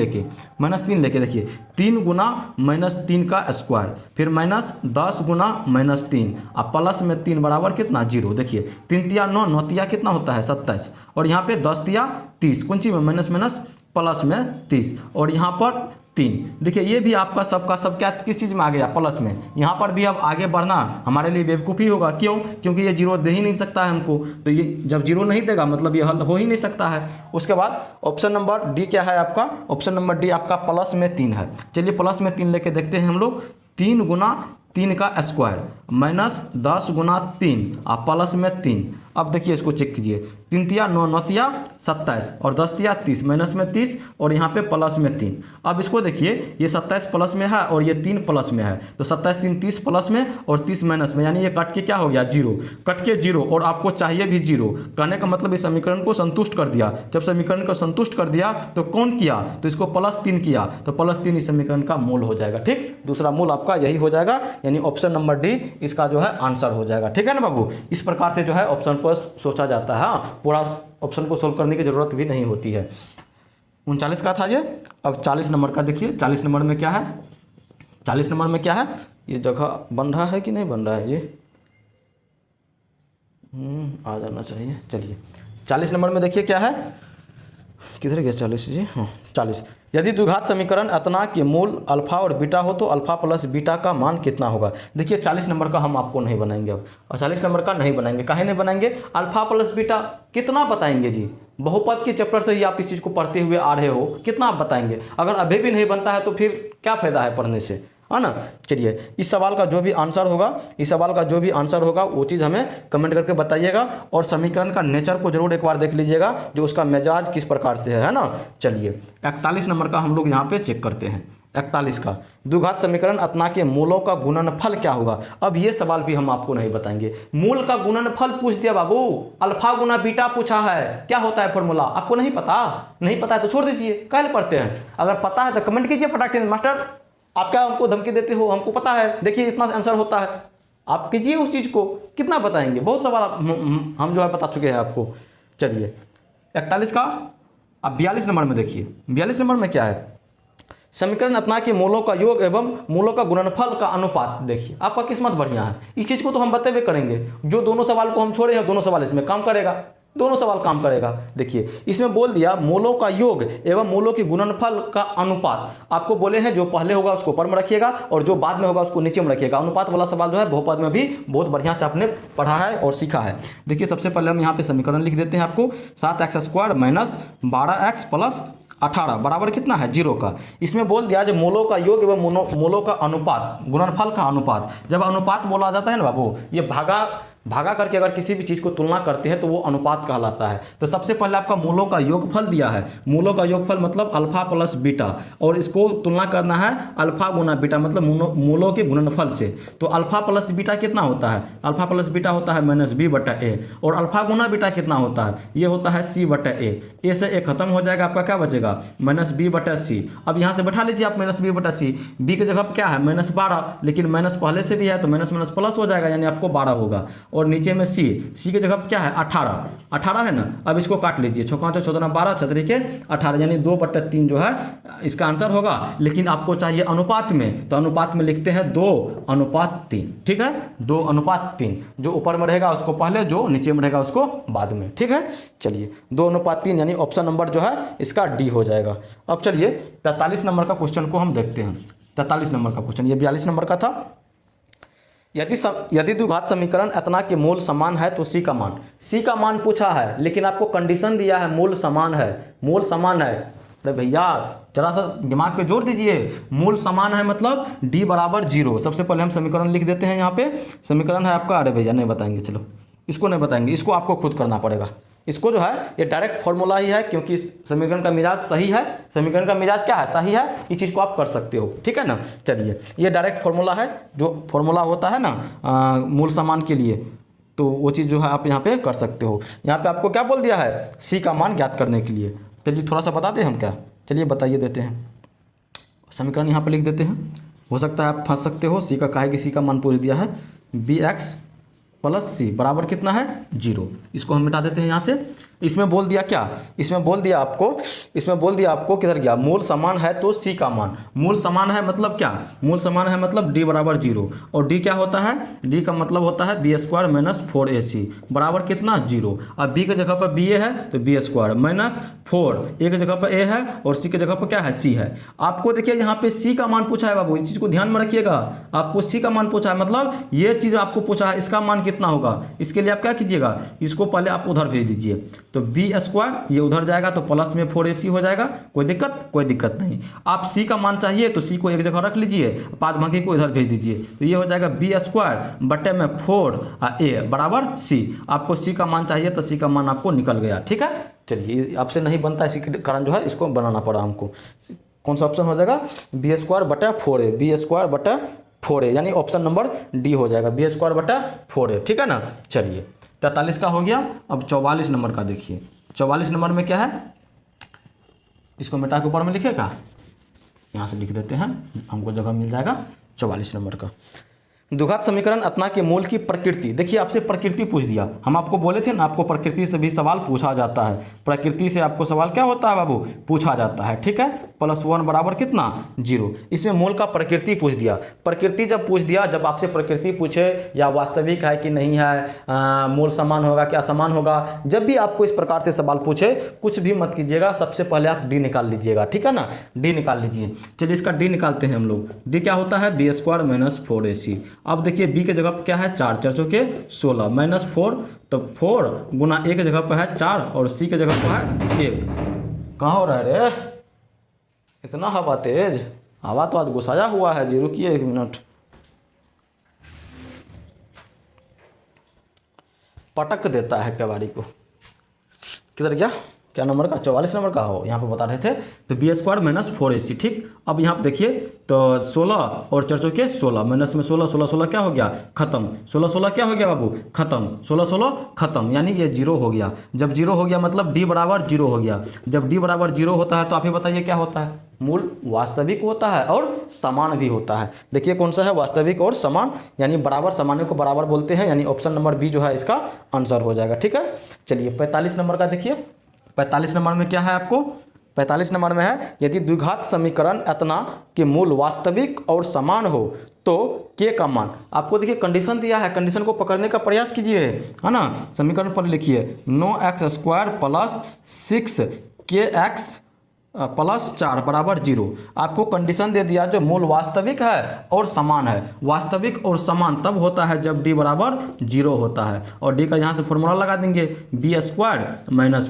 Speaker 1: लेके देखिए 3 गुना -3 का स्क्वायर, फिर -10 गुना -3 और प्लस में 3 बराबर कितना 0। देखिए 3 तिया 9, 9 तिया कितना होता है 27 और यहाँ पे 10 तिया 30, कौन सी में माइनस माइनस प्लस में 30 और यहाँ पर 3। देखिए ये भी आपका सबका सब क्या किस चीज़ में आ गया, प्लस में। यहाँ पर भी अब आगे बढ़ना हमारे लिए बेवकूफ़ी होगा। क्यों, क्योंकि ये 0 दे ही नहीं सकता है हमको, तो ये जब 0 नहीं देगा मतलब ये हल हो ही नहीं सकता है। उसके बाद ऑप्शन नंबर डी क्या है आपका, ऑप्शन नंबर डी आपका प्लस में 3 है। चलिए प्लस में 3 लेके देखते हैं हम लोग। 3 गुना 3 का स्क्वायर -10 गुना 3 और प्लस में 3। अब देखिए इसको चेक कीजिए, 3 तिया 9, 9 तिया 27 और 10 तिया 30, माइनस में 30 और यहाँ पे प्लस में 3। अब इसको देखिए ये 27 प्लस में है और ये 3 प्लस में है, तो 27 3 30 प्लस में और 30 माइनस में, यानी ये कट के क्या हो गया 0, कट के 0 और आपको चाहिए भी 0। कहने का मतलब इस समीकरण को संतुष्ट कर दिया। जब समीकरण को संतुष्ट कर दिया तो कौन किया, तो इसको +3 किया, तो +3 इस समीकरण का मूल हो जाएगा। ठीक, दूसरा मूल आपका यही हो जाएगा, यानी ऑप्शन नंबर डी इसका जो है आंसर हो जाएगा। ठीक है ना बाबू। इस प्रकार से जो है ऑप्शन पर सोचा जाता है। हाँ, पूरा ऑप्शन को सोल्व करने की जरूरत भी नहीं होती है। 39 का था ये। अब 40 नंबर का देखिए। 40 नंबर में क्या है, 40 नंबर में क्या है, ये जगह बन रहा है कि नहीं बन रहा है जी, आ जाना चाहिए। चलिए 40 नंबर में देखिए क्या है, किधर गया 40 जी, हाँ 40। यदि द्विघात समीकरण अतना के मूल अल्फा और बीटा हो तो अल्फा प्लस बीटा का मान कितना होगा। देखिए 40 नंबर का हम आपको नहीं बनाएंगे अब, और 40 नंबर का नहीं बनाएंगे। काहे नहीं बनाएंगे, अल्फा प्लस बीटा कितना बताएंगे जी, बहुपद के चैप्टर से ही आप इस चीज़ को पढ़ते हुए आ रहे हो, कितना आप बताएंगे। अगर अभी भी नहीं बनता है तो फिर क्या फ़ायदा है पढ़ने से, है ना। चलिए इस सवाल का जो भी आंसर होगा, इस सवाल का जो भी आंसर होगा वो चीज़ हमें कमेंट करके बताइएगा, और समीकरण का नेचर को जरूर एक बार देख लीजिएगा, जो उसका मिजाज किस प्रकार से है ना। चलिए 41 नंबर का हम लोग यहाँ पे चेक करते हैं। 41 का द्विघात समीकरण अतना के मूलों का गुणनफल क्या होगा। अब ये सवाल भी हम आपको नहीं बताएंगे। मूल का गुणनफल पूछ दिया बाबू, अल्फा गुना बीटा पूछा है, क्या होता है फॉर्मूला, आपको नहीं पता, नहीं पता है तो छोड़ दीजिए, कल पढ़ते हैं। अगर पता है तो कमेंट कीजिए फटाक से, मास्टर आप क्या हमको धमकी देते हो, हमको पता है, देखिए इतना आंसर होता है, आप कीजिए उस चीज़ को, कितना बताएंगे। बहुत सवाल हम जो है बता चुके हैं आपको। चलिए 41 का अब 42 नंबर में देखिए। 42 नंबर में क्या है, समीकरण अतना के मूलों का योग एवं मूलों का गुणनफल का अनुपात। देखिए आपका किस्मत बढ़िया है, इस चीज़ को तो हम बतेबे करेंगे। जो दोनों सवाल को हम छोड़े हैं दोनों सवाल इसमें काम करेगा, दोनों सवाल काम करेगा। देखिए इसमें बोल दिया मोलों का योग एवं मोलों की गुणनफल का अनुपात। आपको बोले हैं जो पहले होगा उसको ऊपर में रखिएगा और जो बाद में होगा उसको नीचे में रखिएगा। अनुपात वाला सवाल जो है बहुपद में भी बहुत बढ़िया से आपने पढ़ा है और सीखा है। देखिए सबसे पहले हम यहाँ पे समीकरण लिख देते हैं आपको, 7x² माइनस 12x प्लस 18 बराबर कितना है 0 का। इसमें बोल दिया जो मोलों का योग एवं मोलों का अनुपात, गुणनफल का अनुपात। जब अनुपात बोला जाता है ना बाबू, ये भागा करके अगर किसी भी चीज़ को तुलना करते हैं तो वो अनुपात कहलाता है। तो सबसे पहले आपका मोलों का योगफल दिया है। मोलों का योगफल मतलब अल्फा प्लस बीटा, और इसको तुलना करना है अल्फा गुना बीटा मतलब मोलों के गुणनफल से। तो अल्फा प्लस बीटा कितना होता है, अल्फा प्लस बीटा होता है -b/a, और अल्फा गुना बीटा कितना होता है, ये होता है c/a। ए से ए खत्म हो जाएगा, आपका क्या बचेगा -b/c। अब यहाँ से बैठा लीजिए आप -b/c, b की जगह पर क्या है -12, लेकिन माइनस पहले से भी है तो माइनस माइनस प्लस हो जाएगा, यानी आपको 12 होगा। और नीचे में सी की जगह क्या है 18 है ना। अब इसको काट लीजिए, 6 5 14 12 छतरी के 18, यानी 2/3 जो है इसका आंसर होगा। लेकिन आपको चाहिए अनुपात में, तो अनुपात में लिखते हैं 2:3। ठीक है, 2:3, जो ऊपर में रहेगा उसको पहले, जो नीचे में रहेगा उसको बाद में। ठीक है, चलिए 2:3 यानी ऑप्शन नंबर जो है इसका डी हो जाएगा। अब चलिए 43 नंबर का क्वेश्चन को हम देखते हैं। 43 नंबर का क्वेश्चन, ये 42 नंबर का था। यदि द्विघात समीकरण इतना के मूल समान है तो सी का मान पूछा है, लेकिन आपको कंडीशन दिया है मूल समान है, मूल समान है। अरे भैया जरा सा दिमाग पे जोर दीजिए, मूल समान है मतलब d = 0। सबसे पहले हम समीकरण लिख देते हैं। यहाँ पे समीकरण है आपका, अरे भैया नहीं बताएंगे, चलो इसको नहीं बताएंगे, इसको आपको खुद करना पड़ेगा। इसको जो है ये डायरेक्ट फॉर्मूला ही है, क्योंकि इस समीकरण का मिजाज सही है। समीकरण का मिजाज क्या है, सही है, इस चीज़ को आप कर सकते हो। ठीक है ना, चलिए ये डायरेक्ट फॉर्मूला है, जो फॉर्मूला होता है ना मूल समान के लिए, तो वो चीज़ जो है आप यहाँ पे कर सकते हो। यहाँ पे आपको क्या बोल दिया है, सी का मान ज्ञात करने के लिए। चलिए थोड़ा सा बता दें हम क्या, चलिए बताइए देते हैं। समीकरण यहाँ पर लिख देते हैं, हो सकता है आप फंस सकते हो। सी का काहे कि सी का मान पूछ दिया है, bx + c बराबर कितना है 0। इसको हम मिटा देते हैं यहाँ से। इसमें बोल दिया क्या, इसमें बोल दिया आपको किधर गया, मूल समान है तो सी का मान। मूल समान है मतलब क्या, मूल समान है मतलब d = 0, और d क्या होता है, d का मतलब होता है b² - 4ac बराबर कितना 0। अब b की जगह पर ba है तो b² - 4, a की जगह पर a है और c की जगह पर क्या है c है। आपको देखिए यहाँ पे c का मान पूछा है बाबू, इस चीज़ को ध्यान में रखिएगा। आपको c का मान पूछा है मतलब ये चीज़ आपको पूछा है, इसका मान कितना होगा। इसके लिए आप क्या कीजिएगा, इसको पहले आप उधर भेज दीजिए, तो b² ये उधर जाएगा तो प्लस में 4ac हो जाएगा। कोई दिक्कत नहीं। आप c का मान चाहिए तो c को एक जगह रख लीजिए, पाद भागी को इधर भेज दीजिए, तो ये हो जाएगा b² बटे में 4a बराबर c। आपको c का मान चाहिए तो c का मान आपको निकल गया। ठीक है, चलिए आपसे नहीं बनता, इसी के कारण जो है इसको बनाना पड़ा हमको। कौन सा ऑप्शन हो जाएगा, b² बटा 4a, b² बटा 4a, यानी ऑप्शन नंबर डी हो जाएगा, b² बटा 4a। ठीक है ना, चलिए 43 का हो गया। अब 44 नंबर का देखिए। 44 नंबर में क्या है, इसको मिटा के ऊपर में लिखेगा, यहाँ से लिख देते हैं, हमको जगह मिल जाएगा। 44 नंबर का द्विघात समीकरण अतना के मूल की प्रकृति। देखिए आपसे प्रकृति पूछ दिया, हम आपको बोले थे ना आपको प्रकृति से भी सवाल पूछा जाता है। प्रकृति से आपको सवाल क्या होता है बाबू, पूछा जाता है। ठीक है, +1 बराबर कितना 0। इसमें मूल का प्रकृति पूछ दिया। प्रकृति जब पूछ दिया, जब आपसे प्रकृति पूछे या वास्तविक है कि नहीं है, मूल समान होगा क्या समान होगा, जब भी आपको इस प्रकार से सवाल पूछे कुछ भी मत कीजिएगा, सबसे पहले आप डी निकाल लीजिएगा। ठीक है ना, डी निकाल लीजिए। चलिए इसका डी निकालते हैं हम लोग। डी क्या होता है, b² - 4ac। अब देखिए b के जगह पर क्या है 4, 4 चौके 16 -4, तो 4 गुना a के जगह पर है 4 और c के जगह पर है 1। कहाँ हो रहा है रे, इतना हवा तेज, हवा तो आज गुस्साया हुआ है जी। रुकिए 1 मिनट, पटक देता है कबाड़ी को। किधर गया, क्या नंबर का, 44 नंबर का हो, यहाँ पे बता रहे थे। तो b² - 4ac। ठीक, अब यहाँ पे देखिए तो 16 और 4 चौके 16, माइनस में 16, 16 16 क्या हो गया खत्म, 16 16 क्या हो गया बाबू खत्म, 16 16 खत्म, यानी ये 0 हो गया। जब 0 हो गया मतलब d = 0 हो गया। जब d = 0 होता है तो आप ही बताइए क्या होता है, मूल वास्तविक होता है और समान भी होता है। देखिए कौन सा है, वास्तविक और समान, यानी बराबर, सामान्य को बराबर बोलते हैं, यानी ऑप्शन नंबर बी जो है इसका आंसर हो जाएगा। ठीक है, चलिए 45 नंबर का देखिए। 45 नंबर में क्या है आपको, 45 नंबर में है यदि द्विघात समीकरण इतना कि मूल वास्तविक और समान हो तो के का मान आपको देखिए कंडीशन दिया है, कंडीशन को पकड़ने का प्रयास कीजिए, है ना। समीकरण पर लिखिए 9x² + 6kx + 4 बराबर 0। आपको कंडीशन दे दिया जो मूल वास्तविक है और समान है। वास्तविक और समान तब होता है जब d बराबर 0 होता है, और d का यहाँ से फॉर्मूला लगा देंगे b² -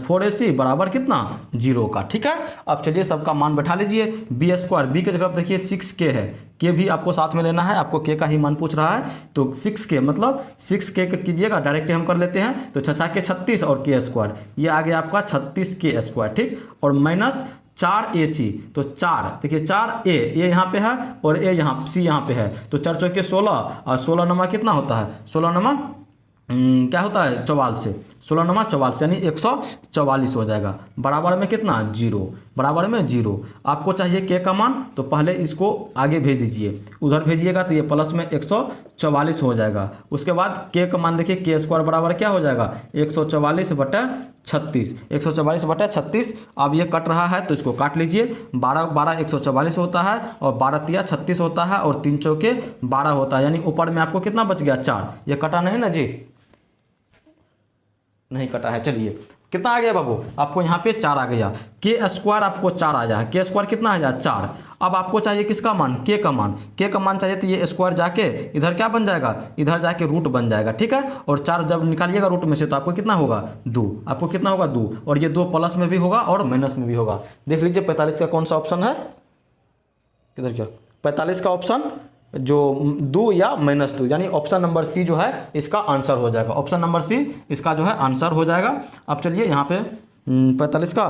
Speaker 1: 4ac बराबर कितना 0 का। ठीक है, अब चलिए सबका मान बैठा लीजिए। b² b की जगह देखिए 6k है, के भी आपको साथ में लेना है, आपको के का ही मान पूछ रहा है, तो 6k मतलब 6k कीजिएगा, डायरेक्ट हम कर लेते हैं, तो 6 के 36 और k², ये आ गया आपका 36k²। ठीक, और माइनस 4ac, तो 4 देखिए 4a ये यहाँ पे है और a यहाँ c यहाँ पे है, तो 4 चौके 16 और 16 नमा कितना होता है, 16 नमा क्या होता है 44, 16 नमा 44 यानी 144 हो जाएगा। बराबर में कितना 0, बराबर में 0। आपको चाहिए के का मान, तो पहले इसको आगे भेज दीजिए, उधर भेजिएगा तो ये प्लस में 144 हो जाएगा। उसके बाद के का मान देखिए k² बराबर क्या हो जाएगा 144/36, 144/36। अब ये कट रहा है तो इसको काट लीजिए, 12 12 144 होता है और 12 तिया 36 होता है और 3 चौके 12 होता है, यानी ऊपर में आपको कितना बच गया 4। ये कटा नहीं ना जी, नहीं कटा है। चलिए कितना आ गया बाबू, आपको यहाँ पे 4 आ गया, k² आपको 4 आ जाए, k² कितना आ जाए 4। अब आपको चाहिए किसका मान, के का मान, के का मान चाहिए तो ये स्क्वायर जाके इधर क्या बन जाएगा, इधर जाके रूट बन जाएगा। ठीक है, और 4 जब निकालिएगा रूट में से तो आपको कितना होगा 2, आपको कितना होगा 2, और ये 2 प्लस में भी होगा और माइनस में भी होगा। देख लीजिए 45 का कौन सा ऑप्शन है, किधर क्या 45 का ऑप्शन जो 2 या -2, यानी ऑप्शन नंबर सी जो है इसका आंसर हो जाएगा, ऑप्शन नंबर सी इसका जो है आंसर हो जाएगा। अब चलिए यहाँ पे 45 का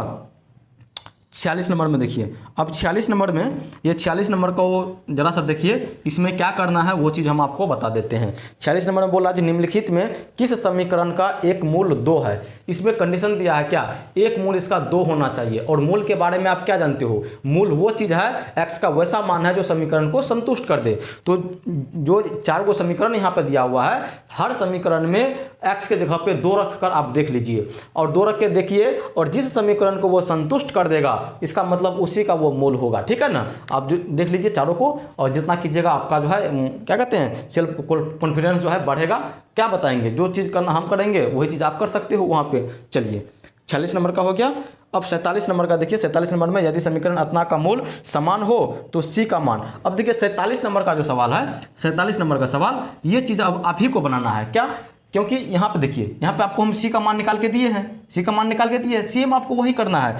Speaker 1: 46 नंबर में देखिए। अब 46 नंबर में, ये 46 नंबर को जरा सा देखिए, इसमें क्या करना है वो चीज़ हम आपको बता देते हैं। 46 नंबर में बोला कि निम्नलिखित में किस समीकरण का एक मूल 2 है। इसमें कंडीशन दिया है क्या, एक मूल इसका 2 होना चाहिए, और मूल के बारे में आप क्या जानते हो, मूल वो चीज़ है x का वैसा मान है जो समीकरण को संतुष्ट कर दे। तो जो 4 गो समीकरण यहाँ पर दिया हुआ है, हर समीकरण में x के जगह पे 2 रख कर आप देख लीजिए, और 2 रख के देखिए, और जिस समीकरण को वो संतुष्ट कर देगा इसका मतलब उसी का वो मूल होगा। ठीक है ना, आप जो देख लीजिए चारों को, और जितना कीजिएगा आपका जो है क्या कहते हैं सेल्फ कॉन्फिडेंस जो है बढ़ेगा। क्या बताएंगे, जो चीज़ करना हम करेंगे वही चीज़ आप कर सकते हो वहाँ पे। चलिए 46 नंबर का हो गया। अब 47 नंबर का देखिए, 47 नंबर में यदि समीकरण अतना का मूल समान हो तो सी का मान। अब देखिए 47 नंबर का जो सवाल है, 47 नंबर का सवाल, ये चीज़ अब आप ही को बनाना है। क्या, क्योंकि यहाँ पे देखिए, यहाँ पे आपको हम सी का मान निकाल के दिए हैं, सी का मान निकाल के दिए, सेम आपको वही करना है।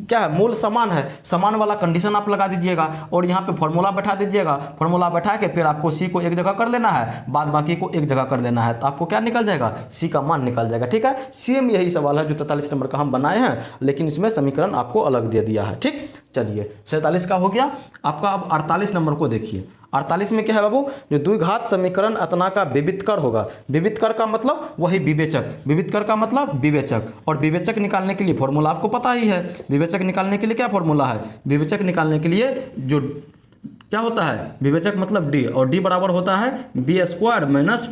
Speaker 1: क्या है, मूल समान है, समान वाला कंडीशन आप लगा दीजिएगा और यहाँ पे फॉर्मूला बैठा दीजिएगा। फॉर्मूला बैठा के फिर आपको सी को एक जगह कर लेना है, बाद बाकी को एक जगह कर लेना है, तो आपको क्या निकल जाएगा, सी का मान निकल जाएगा। ठीक है, सेम यही सवाल है जो 43 नंबर का हम बनाए हैं, लेकिन इसमें समीकरण आपको अलग दे दिया है। ठीक, चलिए 47 का हो गया आपका। अब 48 नंबर को देखिए। 48 में क्या है बाबू, जो द्विघात समीकरण अतना का विवितकर होगा। विवितकर का मतलब वही विवेचक, विवितकर का मतलब विवेचक, और विवेचक निकालने के लिए फॉर्मूला आपको पता ही है। विवेचक निकालने के लिए क्या फॉर्मूला है, विवेचक निकालने के लिए जो क्या होता है, विवेचक मतलब d, और d बराबर होता है b² -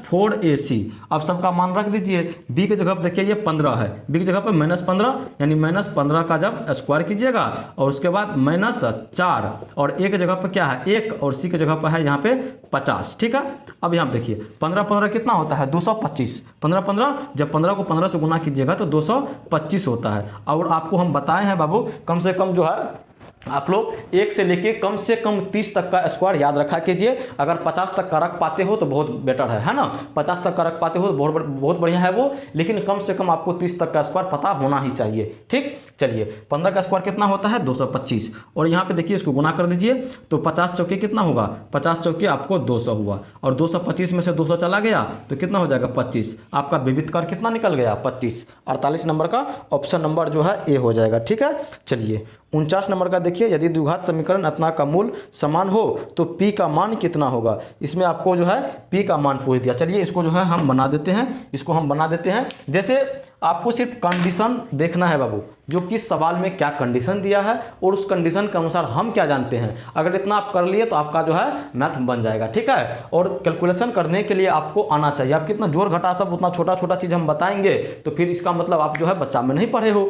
Speaker 1: 4ac। अब सबका मान रख दीजिए, b की जगह पर देखिए ये 15 है, b की जगह पर -15, यानी -15 का जब स्क्वायर कीजिएगा और उसके बाद -4, और a की जगह पर क्या है 1, और c की जगह पर है यहाँ पे 50। ठीक है, अब यहाँ पे देखिए 15 15 कितना होता है 225, 15 15 जब 15 को 15 से गुना कीजिएगा तो 225 होता है। और आपको हम बताए हैं बाबू, कम से कम जो है आप लोग 1 से लेके कम से कम 30 तक का स्क्वायर याद रखा कीजिए। अगर 50 तक का रख पाते हो तो बहुत बेटर है ना, 50 तक का रख पाते हो तो बहुत बढ़िया है वो, लेकिन कम से कम आपको 30 तक का स्क्वायर पता होना ही चाहिए। ठीक, चलिए 15 का स्क्वायर कितना होता है 225, और यहाँ पे देखिए इसको गुना कर दीजिए तो 50 चौके कितना होगा, 50 चौके आपको 200 हुआ, और 225 में से 200 चला गया तो कितना हो जाएगा 25। आपका विविधकर कितना निकल गया 25। 48 नंबर का ऑप्शन नंबर जो है ए हो जाएगा। ठीक है, चलिए 49 नंबर का देखिए, यदि द्विघात समीकरण अतना का मूल समान हो तो p का मान कितना होगा। इसमें आपको जो है p का मान पूछ दिया। चलिए इसको जो है हम बना देते हैं, इसको हम बना देते हैं। जैसे आपको सिर्फ कंडीशन देखना है बाबू, जो किस सवाल में क्या कंडीशन दिया है और उस कंडीशन के अनुसार हम क्या जानते हैं। अगर इतना आप कर लिए तो आपका जो है मैथ बन जाएगा, ठीक है। और कैलकुलेशन करने के लिए आपको आना चाहिए। आप कितना जोड़ घटा सब उतना छोटा छोटा चीज़ हम बताएंगे तो फिर इसका मतलब आप जो है बच्चा में नहीं पढ़े हो।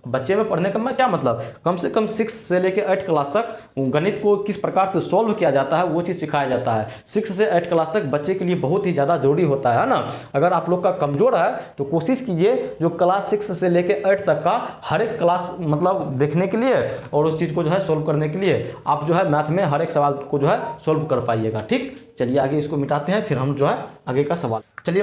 Speaker 1: बच्चे में पढ़ने का क्या मतलब, कम से कम 6 से लेकर 8 क्लास तक गणित को किस प्रकार से सॉल्व किया जाता है वो चीज़ सिखाया जाता है। 6 से 8 क्लास तक बच्चे के लिए बहुत ही ज़्यादा जरूरी होता है ना। अगर आप लोग का कमज़ोर है तो कोशिश कीजिए जो क्लास 6 से लेकर 8 तक का हर एक क्लास मतलब देखने के लिए और उस चीज़ को जो है सोल्व करने के लिए आप जो है मैथ में हर एक सवाल को जो है सोल्व कर पाइएगा, ठीक। चलिए आगे इसको मिटाते हैं, फिर हम जो है आगे का सवाल चलिए।